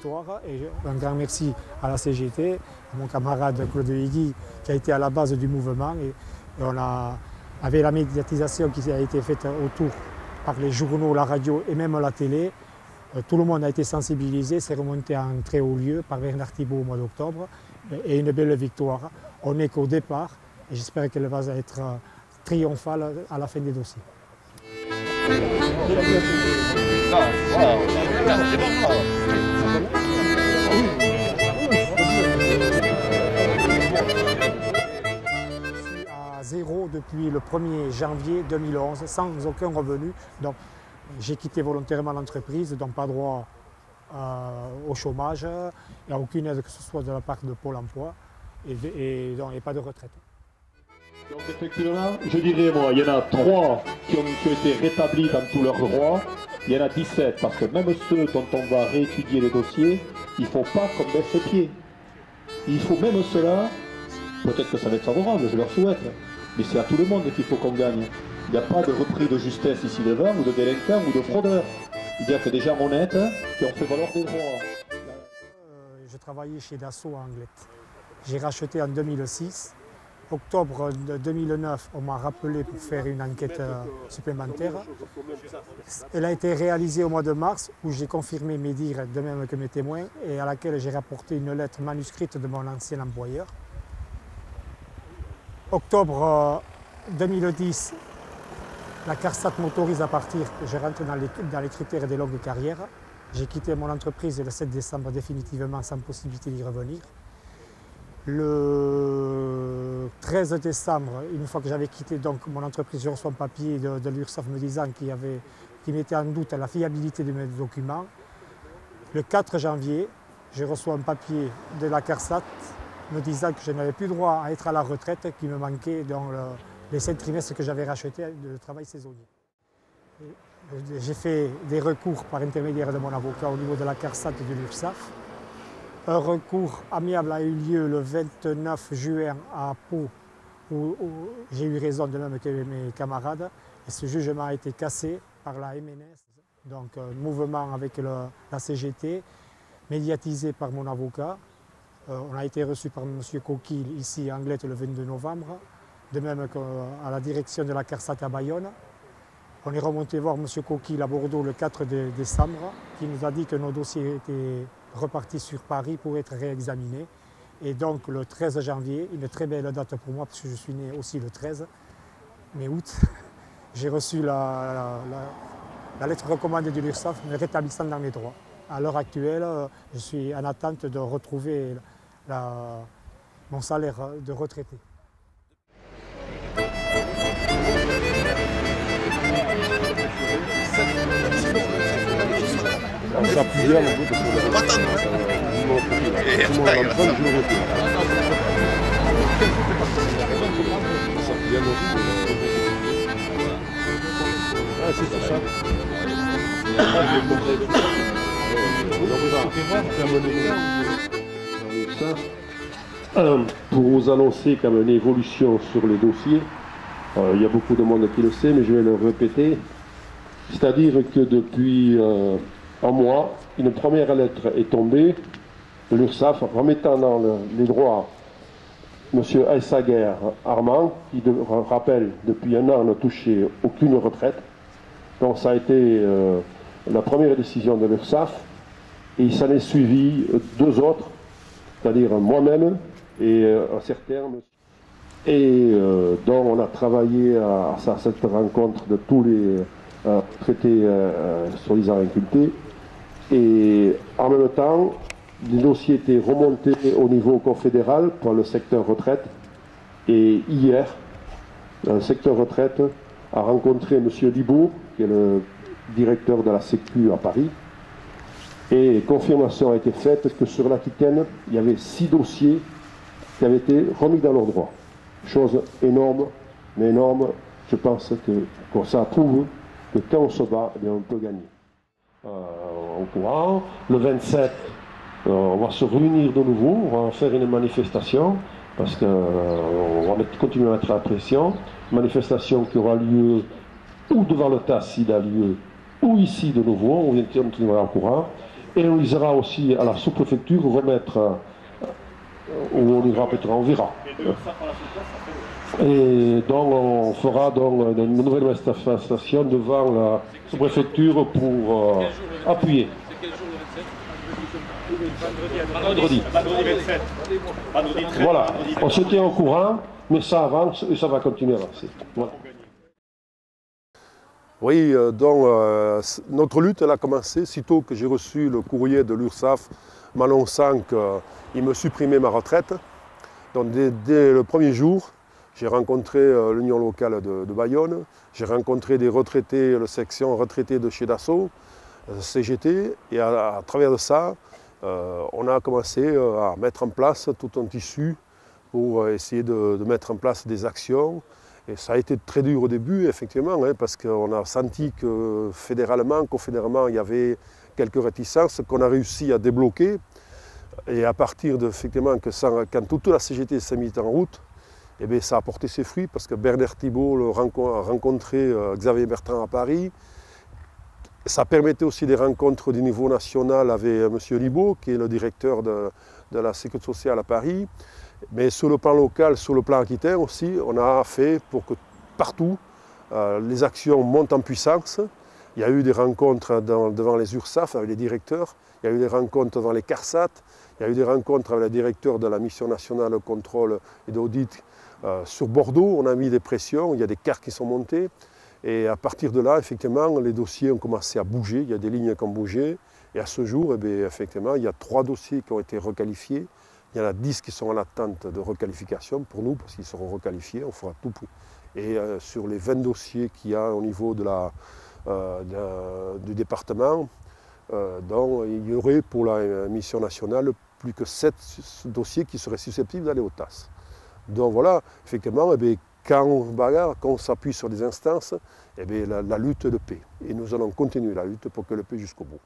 victoire. Et un grand merci à la CGT, à mon camarade Claude Higui qui a été à la base du mouvement. Et on a, avec la médiatisation qui a été faite autour par les journaux, la radio et même la télé, tout le monde a été sensibilisé, c'est remonté à un très haut lieu par Bernard Thibault au mois d'octobre et une belle victoire. On n'est qu'au départ et j'espère qu'elle va être triomphale à la fin des dossiers. Je suis à zéro depuis le 1er janvier 2011, sans aucun revenu. Donc, j'ai quitté volontairement l'entreprise, donc pas droit au chômage, et à aucune aide que ce soit de la part de Pôle emploi, et pas de retraite. Donc effectivement, je dirais moi, il y en a 3 qui ont été rétablis dans tous leurs droits, il y en a 17, parce que même ceux dont on va réétudier les dossiers, il ne faut pas qu'on baisse les pieds. Il faut même cela, peut-être que ça va être favorable, je leur souhaite, mais c'est à tout le monde qu'il faut qu'on gagne. Il n'y a pas de repris de justesse ici devant, ou de délinquants, ou de fraudeurs. Il y a que des gens honnêtes qui ont fait valoir des droits. Je travaillais chez Dassault à Anglette. J'ai racheté en 2006. Octobre 2009, on m'a rappelé pour faire une enquête supplémentaire. Elle a été réalisée au mois de mars, où j'ai confirmé mes dires, de même que mes témoins, et à laquelle j'ai rapporté une lettre manuscrite de mon ancien employeur. Octobre 2010, la CARSAT m'autorise à partir, je rentre dans les critères des longues carrières. J'ai quitté mon entreprise le 7 décembre définitivement sans possibilité d'y revenir. Le 13 décembre, une fois que j'avais quitté donc, mon entreprise, je reçois un papier de l'URSSAF me disant qu'il mettait en doute la fiabilité de mes documents. Le 4 janvier, je reçois un papier de la CARSAT me disant que je n'avais plus droit à être à la retraite, qu'il me manquait dans les 5 trimestres que j'avais rachetés de travail saisonnier. J'ai fait des recours par intermédiaire de mon avocat au niveau de la CARSAT et de l'URSSAF. Un recours amiable a eu lieu le 29 juin à Pau, où j'ai eu raison de même que mes camarades. Et ce jugement a été cassé par la MNS, donc un mouvement avec la CGT, médiatisé par mon avocat. On a été reçu par M. Coquille ici à Anglette le 22 novembre, de même qu'à la direction de la CARSAT à Bayonne. On est remonté voir M. Coquille à Bordeaux le 4 décembre, qui nous a dit que nos dossiers étaient repartis sur Paris pour être réexaminés. Et donc le 13 janvier, une très belle date pour moi, parce que je suis né aussi le 13 mai août, j'ai reçu la lettre recommandée de l'URSSAF me rétablissant dans mes droits. À l'heure actuelle, je suis en attente de retrouver mon salaire de retraité. On sera plusieurs, parce que c'est ça. Pour vous annoncer comme une évolution sur les dossiers, il y a beaucoup de monde qui le sait, mais je vais le répéter. C'est-à-dire que depuis un mois, une première lettre est tombée de l'URSSAF remettant dans les droits M. Ayssaguer Armand, qui rappelle depuis un an ne touchait aucune retraite. Donc ça a été la première décision de l'URSSAF, et il s'en est suivi 2 autres, c'est-à-dire moi-même et un certain monsieur. Et donc on a travaillé à cette rencontre de tous les traités soi-disant inculpés, et en même temps les dossiers étaient remontés au niveau confédéral pour le secteur retraite, et hier le secteur retraite a rencontré M. Libaud, qui est le directeur de la Sécu à Paris, et confirmation a été faite que sur l'Aquitaine il y avait 6 dossiers qui avaient été remis dans leurs droits. Chose énorme, mais énorme. Je pense que ça prouve que quand on se bat, eh bien, on peut gagner. Au courant, le 27, on va se réunir de nouveau, on va faire une manifestation, parce qu'on va continuer à mettre la pression. Manifestation qui aura lieu ou devant le TAS s'il a lieu, ou ici de nouveau, on tiendra au courant. Et on ira aussi à la sous-préfecture remettre, où on ira peut-être, on verra. Et donc on fera donc une nouvelle manifestation devant la sous-préfecture pour appuyer. Vendredi. Voilà, on se tient au courant, mais ça avance et ça va continuer à avancer. Voilà. Oui, donc notre lutte elle a commencé sitôt que j'ai reçu le courrier de l'URSSAF m'annonçant qu'il me supprimait ma retraite. Donc dès le premier jour, j'ai rencontré l'union locale de Bayonne, j'ai rencontré des retraités, la section retraités de chez Dassault, CGT, et à travers de ça, on a commencé à mettre en place tout un tissu pour essayer de mettre en place des actions. Et ça a été très dur au début, effectivement, hein, parce qu'on a senti que fédéralement, confédéralement, il y avait quelques réticences qu'on a réussi à débloquer. Et à partir de, effectivement, quand toute la CGT s'est mise en route, eh bien, ça a porté ses fruits, parce que Bernard Thibault a rencontré Xavier Bertrand à Paris. Ça permettait aussi des rencontres du niveau national avec M. Libaud, qui est le directeur de la Sécurité sociale à Paris. Mais sur le plan local, sur le plan aquitaine aussi, on a fait pour que partout, les actions montent en puissance. Il y a eu des rencontres devant les URSSAF avec les directeurs, il y a eu des rencontres devant les CARSAT, il y a eu des rencontres avec les directeurs de la mission nationale de contrôle et d'audit sur Bordeaux. On a mis des pressions, il y a des cartes qui sont montées. Et à partir de là, effectivement, les dossiers ont commencé à bouger, il y a des lignes qui ont bougé. Et à ce jour, eh bien, effectivement, il y a 3 dossiers qui ont été requalifiés. Il y en a 10 qui sont en attente de requalification pour nous, parce qu'ils seront requalifiés, on fera tout. Et sur les 20 dossiers qu'il y a au niveau du département, donc, il y aurait pour la mission nationale plus que 7 dossiers qui seraient susceptibles d'aller au TAS. Donc voilà, effectivement, eh bien, quand on bagarre, quand on s'appuie sur des instances, eh bien, la lutte est de paix. Et nous allons continuer la lutte pour que le paix jusqu'au bout.